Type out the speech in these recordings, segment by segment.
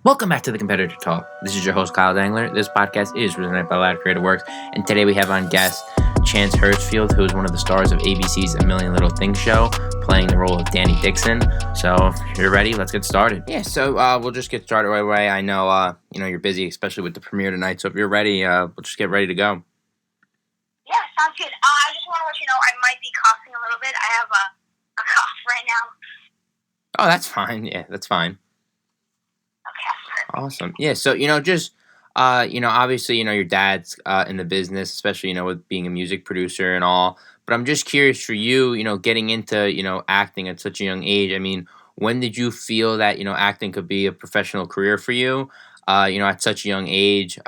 Welcome back to the Competitor Talk. This is your host, Kyle Dangler. This podcast is presented by Loud Creative Works, and today we have on guest Chance Hurstfield, who is one of the stars of ABC's A Million Little Things show, playing the role of Danny Dixon. So, if you're ready, let's get started. Yeah, so we'll just get started right away. I know, you're busy, especially with the premiere tonight. So, if you're ready, we'll just get ready to go. Yeah, sounds good. I just want to let you know I might be coughing a little bit. I have a cough right now. Oh, that's fine. Yeah, that's fine. Okay. Awesome. Yeah, so, obviously, your dad's in the business, especially, with being a music producer and all. But I'm just curious for you, getting into, acting at such a young age. I mean, when did you feel that, acting could be a professional career for you, at such a young age,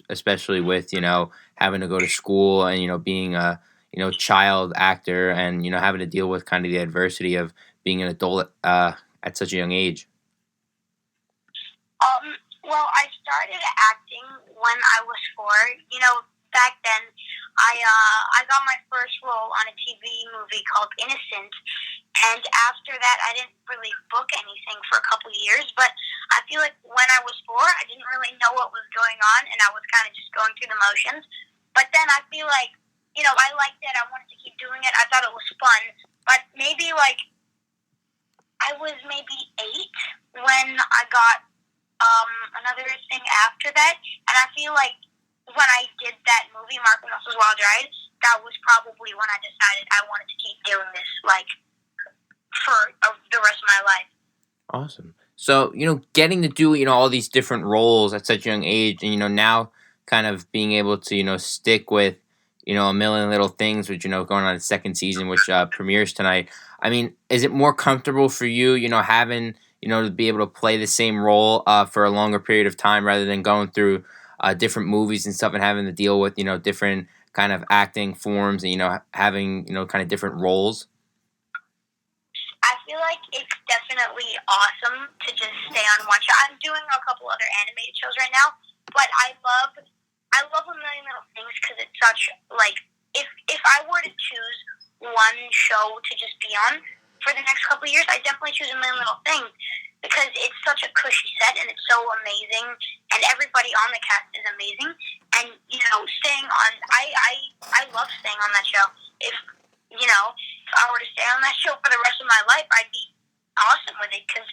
especially with, having to go to school and, being a, child actor and, having to deal with kind of the adversity of being an adult at such a young age? Well, I started acting when I was 4. Back then, I got my first role on a TV movie called Innocent, and after that, I didn't really book anything for a couple of years. But I feel like when I was 4, I didn't really know what was going on, and I was kind of just going through the motions. But then I feel like, I liked it. I wanted to keep doing it. I thought it was fun. But maybe I was maybe 8 when I got another thing after that, and I feel like when I did that movie, Mark and Russell's Wild Ride, that was probably when I decided I wanted to keep doing this, for the rest of my life. Awesome. So, getting to do, all these different roles at such a young age and, now kind of being able to, stick with, A Million Little Things, which, going on its second season, which premieres tonight. I mean, is it more comfortable for you, having, to be able to play the same role for a longer period of time rather than going through different movies and stuff and having to deal with, different kind of acting forms and, having, kind of different roles? I feel like it's definitely awesome to just stay on one show. I'm doing a couple other animated shows right now, but I love A Million Little Things because it's such, if I were to choose one show to just be on for the next couple of years, I definitely choose A Million Little Things because it's such a cushy set and it's so amazing, and everybody on the cast is amazing. And staying on, I love staying on that show. If I were to stay on that show for the rest of my life, I'd be awesome with it because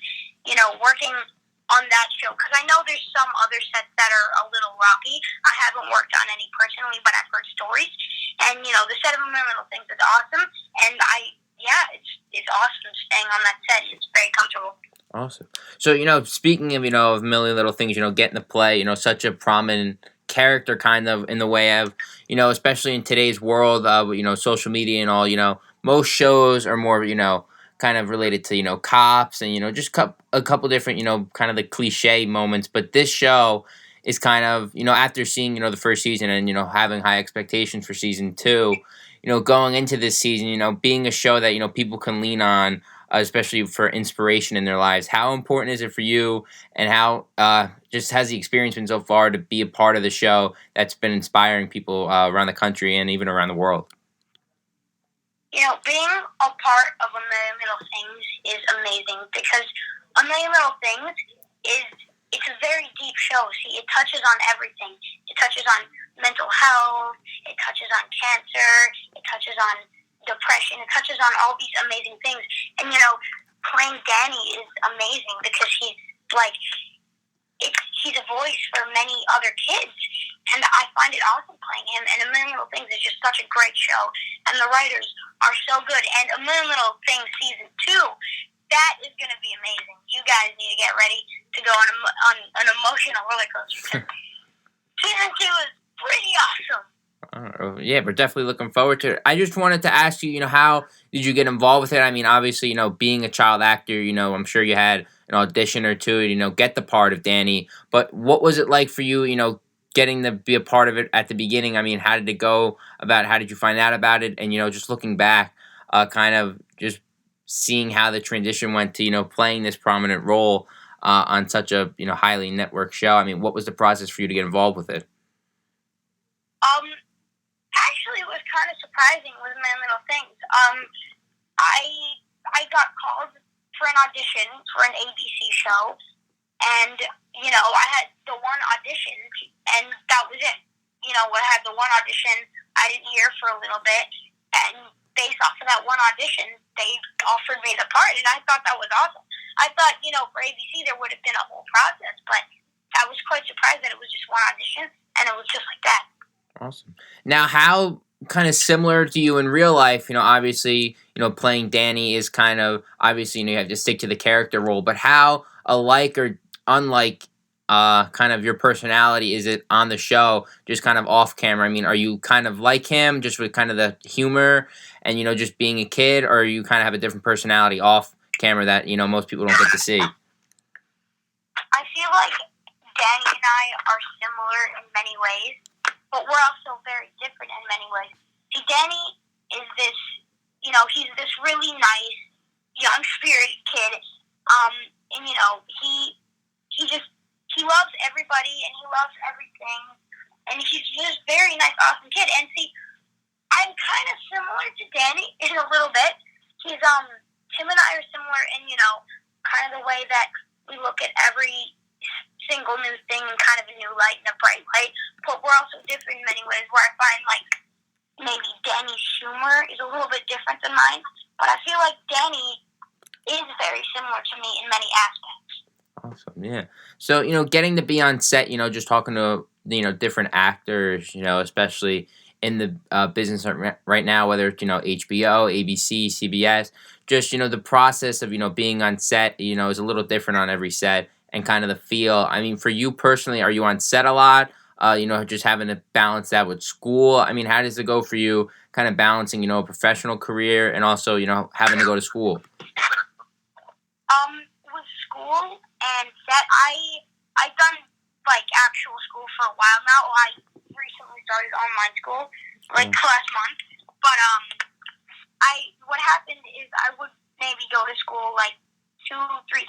working on that show, because I know there's some other sets that are a little rocky. I haven't worked on any personally, but I've heard stories, and the set of A Million Little Things is awesome, and it's awesome staying on that set. It's very comfortable. Awesome. So, speaking of, of A Million Little Things, getting to play, such a prominent character kind of in the way of, especially in today's world of, social media and all, most shows are more, kind of related to, cops and, just a couple different, kind of the cliche moments. But this show is kind of, after seeing, the first season and, having high expectations for season 2, going into this season, being a show that, people can lean on, especially for inspiration in their lives. How important is it for you, and how just has the experience been so far to be a part of the show that's been inspiring people around the country and even around the world? Being a part of A Million Little Things is amazing because A Million Little Things it's a very deep show. See, it touches on everything. It touches on mental health. It touches on cancer. It touches on depression. It touches on all these amazing things. And, playing Danny is amazing because he's a voice for many other kids. And I find it awesome playing him. And A Million Little Things is just such a great show. And the writers are so good. And A Million Little Things Season 2, that is going to be amazing. You guys need to get ready to go on an emotional roller coaster. Season 2 is pretty awesome. Yeah, we're definitely looking forward to it. I just wanted to ask you, how did you get involved with it? I mean, obviously, being a child actor, I'm sure you had an audition or two, get the part of Danny. But what was it like for you, getting to be a part of it at the beginning? I mean, how did it go about? How did you find out about it? And, just looking back, kind of just seeing how the transition went to, playing this prominent role on such a, highly networked show. I mean, what was the process for you to get involved with it? Actually, it was kind of surprising with A Million Little Things. I got called for an audition for an ABC show, and I had the one audition, and that was it. I had the one audition. I didn't hear for a little bit, and based off of that one audition, they offered me the part, and I thought that was awesome. I thought, for ABC there would have been a whole process, but I was quite surprised that it was just one audition, and it was just like that. Awesome. Now, how kind of similar to you in real life? Obviously, playing Danny is kind of obviously, you have to stick to the character role. But how alike or unlike, kind of your personality is it on the show? Just kind of off camera. I mean, are you kind of like him, just with kind of the humor and just being a kid, or you kind of have a different personality off camera that most people don't get to see? I feel like Danny and I are similar in many ways, but we're also very different in many ways. See, Danny is this, he's this really nice, young spirited kid, and he loves everybody and he loves everything, and he's just very nice, awesome kid. And see, I'm kind of similar to Danny in a little bit. Him and I are similar in kind of the way that we look at every single new thing in kind of a new light and a bright light, but we're also different in many ways, where I find like maybe Danny's humor is a little bit different than mine, but I feel like Danny is very similar to me in many aspects. Awesome, yeah. So, getting to be on set, just talking to, different actors, especially in the business right now, whether it's, HBO, ABC, CBS, just, the process of, being on set, is a little different on every set and kind of the feel. I mean, for you personally, are you on set a lot? Just having to balance that with school. I mean, how does it go for you kind of balancing, a professional career and also, having to go to school? With school and set, I've done like actual school for a while now. I recently started online school like last month, but what happened is I would maybe go to school like 2-3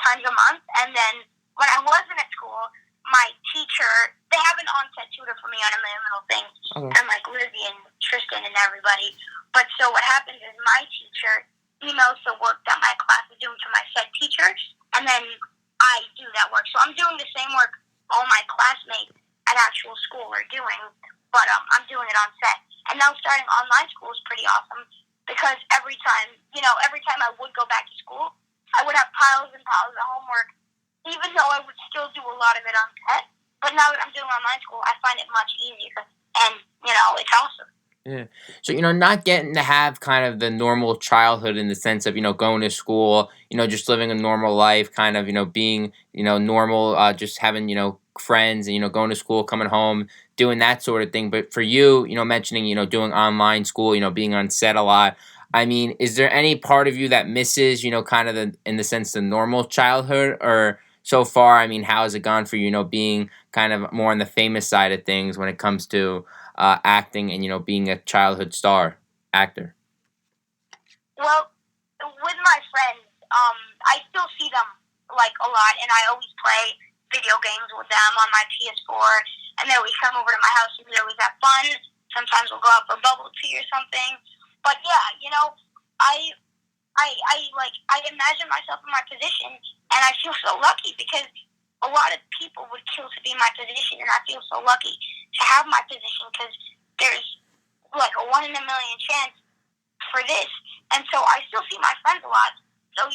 times a month, and then when I wasn't at school, my teacher, they have an onset tutor for me on a million little things, and like Lizzie and Tristan and everybody. But so what happens is my teacher emails the work that my class is doing to my set teacher, and then I do that work. So I'm doing the same work all my classmates at actual school are doing, but I'm doing it on set. And now starting online school is pretty awesome, because every time I would go back to school, I would have piles and piles of homework, even though I would still do a lot of it on set. But now that I'm doing online school, I find it much easier, and it's awesome. Yeah. So, not getting to have kind of the normal childhood in the sense of, going to school, just living a normal life, kind of, being, normal, just having, friends and, going to school, coming home, doing that sort of thing. But for you, mentioning, doing online school, being on set a lot. I mean, is there any part of you that misses, kind of in the sense the normal childhood, or so far, I mean, how has it gone for you, being kind of more on the famous side of things when it comes to acting and being a childhood star actor? Well, with my friends, I still see them like a lot, and I always play video games with them on my PS4, and they always come over to my house and we always have fun. Sometimes we'll go out for bubble tea or something. But yeah, I imagine myself in my position, and I feel so lucky, because a lot of people would kill to be in my position, and I feel so lucky to have my position, because there's like a 1 in a million chance for this, and so I still see my friends a lot. So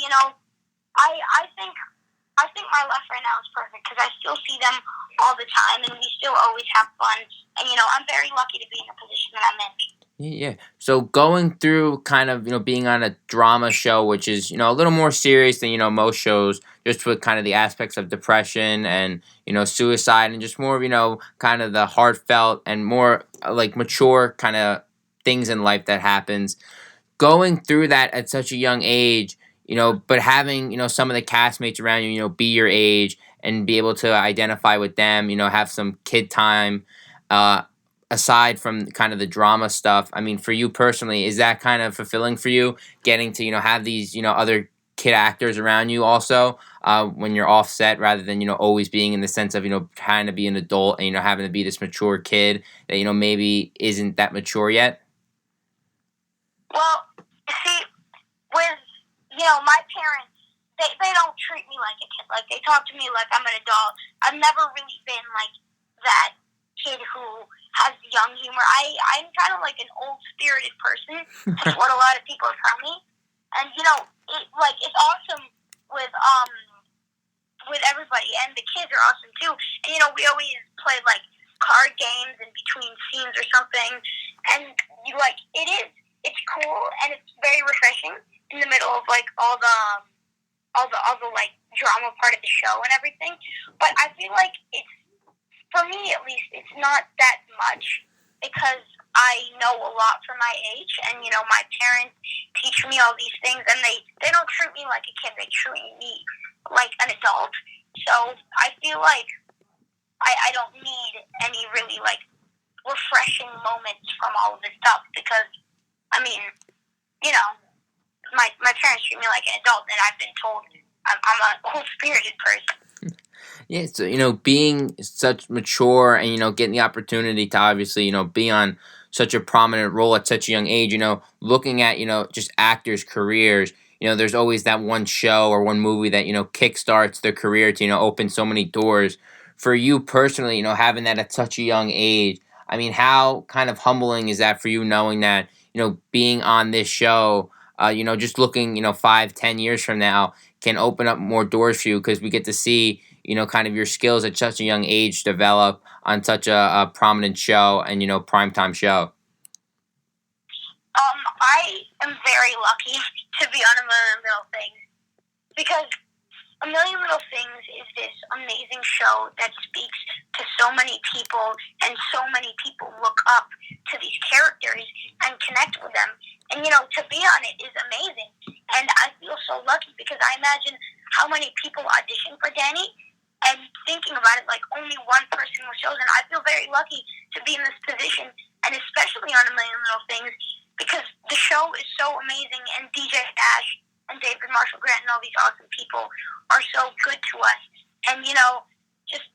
I think my life right now is perfect, because I still see them all the time, and we still always have fun. And I'm very lucky to be in the position that I'm in. Yeah. So going through kind of, being on a drama show, which is, a little more serious than, most shows, just with kind of the aspects of depression and, suicide, and just more of, kind of the heartfelt and more like mature kind of things in life that happens. Going through that at such a young age, but having, some of the castmates around you, be your age and be able to identify with them, have some kid time, aside from kind of the drama stuff. I mean, for you personally, is that kind of fulfilling for you, getting to, have these, other kid actors around you also, when you're off set, rather than, always being in the sense of, trying to be an adult and, having to be this mature kid that, maybe isn't that mature yet? Well, see, with, my parents, they don't treat me like a kid. Like, they talk to me like I'm an adult. I've never really been like that kid who has young humor. I'm kind of like an old spirited person. That's what a lot of people tell me. And it's awesome with everybody, and the kids are awesome too. And we always play like card games in between scenes or something, and it's cool and it's very refreshing in the middle of like all the like drama part of the show and everything. But I feel like it's, for me at least, it's not that much because I know a lot for my age, and my parents teach me all these things, and they don't treat me like a kid. They treat me like an adult. So I feel like I don't need any really like refreshing moments from all of this stuff because I mean, my parents treat me like an adult, and I've been told I'm a cool spirited person. Yeah, so being such mature and getting the opportunity to obviously be on such a prominent role at such a young age, looking at just actors' careers. There's always that one show or one movie that kickstarts their career to open so many doors. For you personally, having that at such a young age, I mean, how kind of humbling is that for you, knowing that being on this show, just looking 5-10 years from now can open up more doors for you because we get to see kind of your skills at such a young age develop on such a prominent show and primetime show. I am very lucky to be on A Million Little Things because A Million Little Things is this amazing show that speaks to so many people, and so many people look up to these characters and connect with them. And to be on it is amazing. And I feel so lucky because I imagine how many people audition for Danny, and thinking about it, like only one person was chosen. I feel very lucky to be in this position, and especially on A Million Little Things, because the show is so amazing, and DJ Ash and David Marshall Grant and all these awesome people are so good to us. And just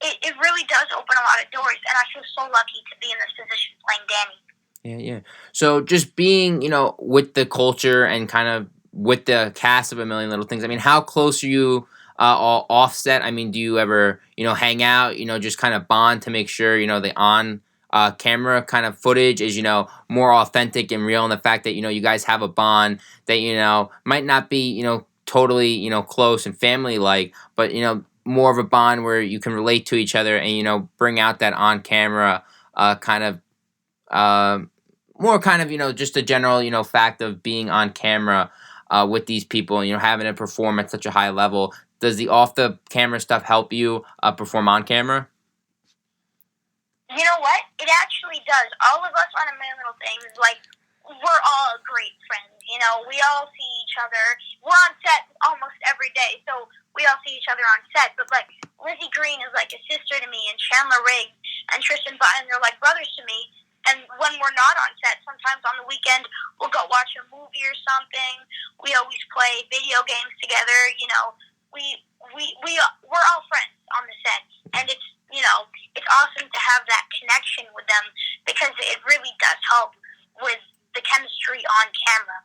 it really does open a lot of doors, and I feel so lucky to be in this position playing Danny. Yeah. So just being, with the culture and kind of with the cast of A Million Little Things, I mean, how close are you all offset? I mean, do you ever, hang out, just kind of bond to make sure, the on camera kind of footage is, more authentic and real, and the fact that, you guys have a bond that, might not be, totally, close and family-like, but, more of a bond where you can relate to each other and, bring out that on camera kind of more kind of just a general fact of being on camera with these people and having to perform at such a high level. Does the off the camera stuff help you perform on camera? You know what? It actually does. All of us on A Million Little Things, like, we're all great friends. We all see each other. We're on set almost every day, so we all see each other on set. But like, Lizzie Green is like a sister to me, and Chandler Riggs and Tristan Button, they're like brothers to me. And when we're not on set, sometimes on the weekend, we'll go watch a movie or something. We always play video games together. We're all friends on the set, and it's awesome to have that connection with them because it really does help with the chemistry on camera.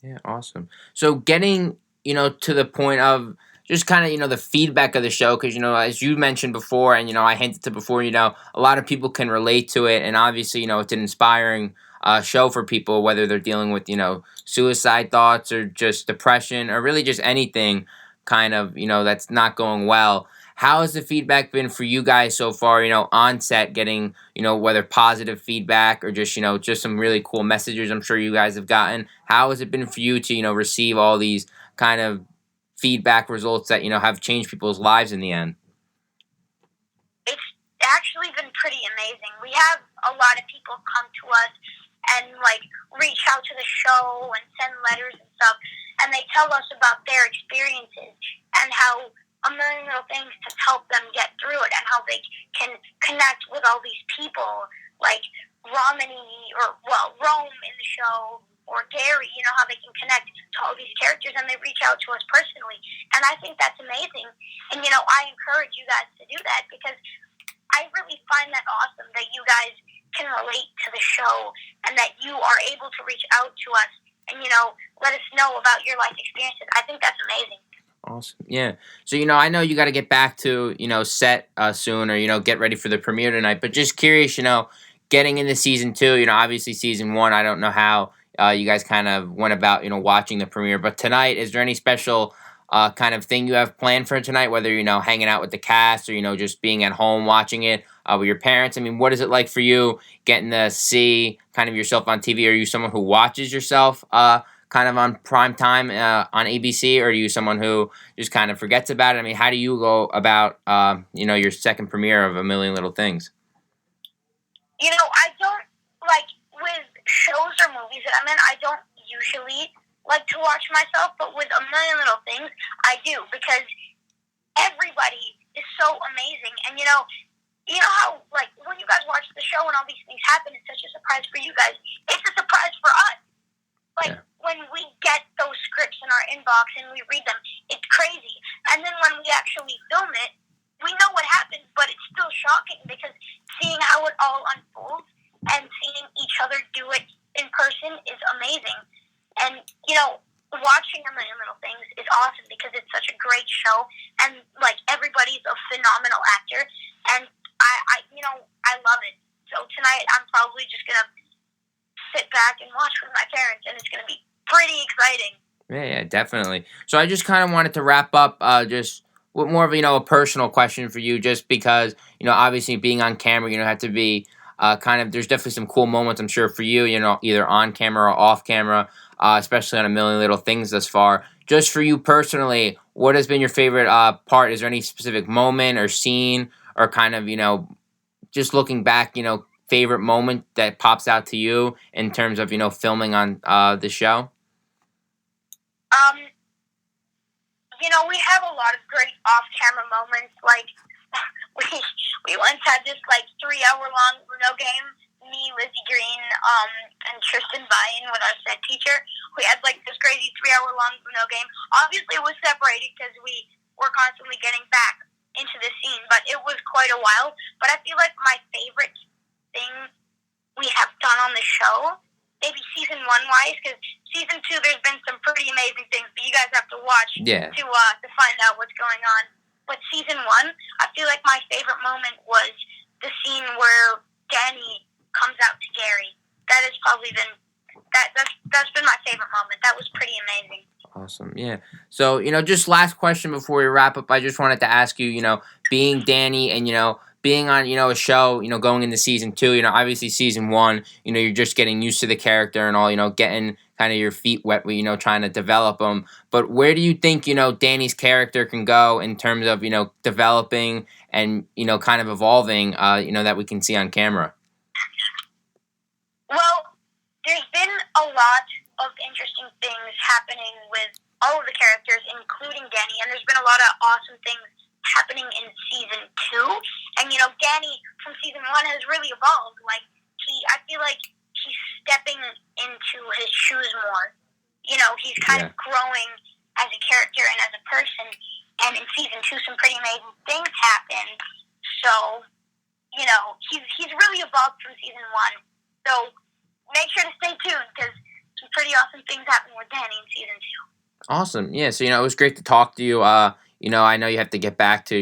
Yeah, awesome. So getting to the point of just kind of the feedback of the show, because as you mentioned before, and I hinted to before, a lot of people can relate to it, and obviously it's an inspiring show for people, whether they're dealing with suicide thoughts or just depression or really just anything kind of that's not going well. How has the feedback been for you guys so far, on set, getting, whether positive feedback or just, just some really cool messages I'm sure you guys have gotten? How has it been for you to, receive all these kind of feedback results that, have changed people's lives in the end? It's actually been pretty amazing. We have a lot of people come to us and, like, reach out to the show and send letters and stuff, and they tell us about their experiences and how A Million Little Things has helped them get through it, and how they can connect with all these people, like Rome in the show, or Gary, how they can connect to all these characters, and they reach out to us personally. And I think that's amazing. And, I encourage you guys to do that because I really find that awesome that you guys can relate to the show and that you are able to reach out to us and, let us know about your life experiences. I think that's amazing. Awesome. Yeah. So, I know you got to get back to, set soon or, get ready for the premiere tonight. But just curious, getting into season two, obviously season one, I don't know how you guys kind of went about, watching the premiere. But tonight, is there any special kind of thing you have planned for tonight, whether, hanging out with the cast or, just being at home watching it with your parents? I mean, what is it like for you getting to see kind of yourself on TV? Are you someone who watches yourself kind of on prime time on ABC, or are you someone who just kind of forgets about it? I mean, how do you go about, your second premiere of A Million Little Things? I don't, like, with shows or movies that I'm in, I don't usually like to watch myself, but with A Million Little Things, I do, because everybody is so amazing. And, you know how, like, when you guys watch the show and all these things happen, it's such a surprise for you guys. It's a surprise for us. Like, when we get those scripts in our inbox and we read them, it's crazy. And then when we actually film it, we know what happens, but it's still shocking because seeing how it all unfolds and seeing each other do it in person is amazing. And, watching A Million Little Things is awesome because it's such a great show and, like, everybody's a phenomenal actor. And I love it. So tonight I'm probably just going to sit back and watch with my parents, and it's going to be pretty exciting. Yeah, definitely. So I just kind of wanted to wrap up just with more of a personal question for you, just because obviously being on camera, have to be kind of, there's definitely some cool moments I'm sure for you, either on camera or off camera, especially on A Million Little Things thus far. Just for you personally, what has been your favorite part? Is there any specific moment or scene or kind of just looking back, favorite moment that pops out to you in terms of filming on the show? We have a lot of great off-camera moments. Like, we once had this, like, 3-hour-long Uno game, me, Lizzie Green, and Tristan Vine with our set teacher. We had, like, this crazy 3-hour-long Uno game. Obviously, it was separated because we were constantly getting back into the scene, but it was quite a while. But I feel like my favorite thing we have done on the show, maybe season 1-wise, because season 2 there's been some pretty amazing things, but you guys have to watch to find out what's going on. But season 1, I feel like my favorite moment was the scene where Danny comes out to Gary. That has probably been that's been my favorite moment. That was pretty amazing. Awesome. Yeah. So, just last question before we wrap up, I just wanted to ask you, being Danny and, being on, a show, going into season 2, obviously season 1, you're just getting used to the character and all, getting kind of your feet wet with, trying to develop them. But where do you think, Danny's character can go in terms of, developing and, kind of evolving, that we can see on camera? Well, there's been a lot of interesting things happening with all of the characters, including Danny, and there's been a lot of awesome things happening in season 2. And Danny from season 1 has really evolved. Like, I feel like he's stepping into his shoes more. He's kind of growing as a character and as a person. And in season 2, some pretty amazing things happen. So, he's really evolved from season 1. So make sure to stay tuned because some pretty awesome things happen with Danny in season 2. Awesome. Yeah. So, it was great to talk to you. I know you have to get back to,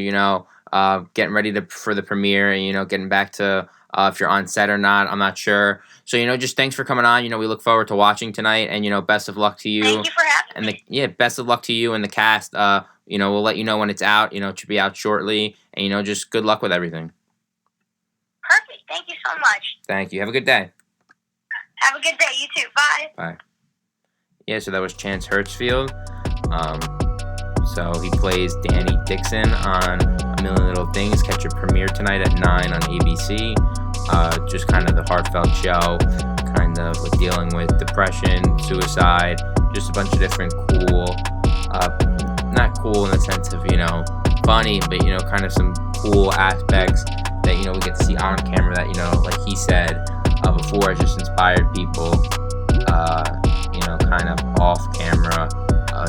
getting ready for the premiere and, getting back to if you're on set or not. I'm not sure. So, just thanks for coming on. We look forward to watching tonight and, best of luck to you. Thank you for having me. Best of luck to you and the cast. We'll let you know when it's out. It should be out shortly. And, just good luck with everything. Perfect. Thank you so much. Thank you. Have a good day. Have a good day. You too. Bye. Bye. Yeah, so that was Chance Hurstfield. So he plays Danny Dixon on A Million Little Things. Catch it premiere tonight at 9 on ABC. Just kind of the heartfelt show, kind of like dealing with depression, suicide, just a bunch of different cool, not cool in the sense of, funny, but, kind of some cool aspects that, we get to see on camera that, like he said before, just inspired people, kind of off camera,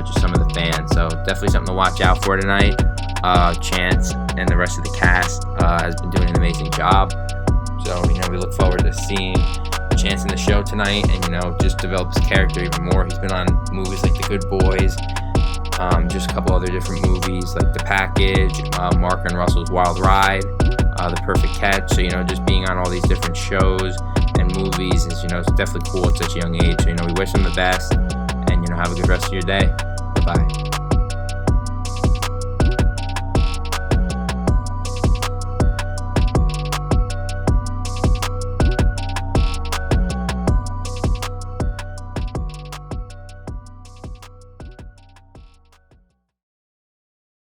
just some of the fans. So definitely something to watch out for tonight. Chance and the rest of the cast has been doing an amazing job. So, we look forward to seeing Chance in the show tonight and, just develop his character even more. He's been on movies like The Good Boys just a couple other different movies like The Package, Mark and Russell's Wild Ride, The Perfect Catch. So, just being on all these different shows and movies is, it's definitely cool at such a young age. So, we wish them the best, and, have a good rest of your day. Bye-bye.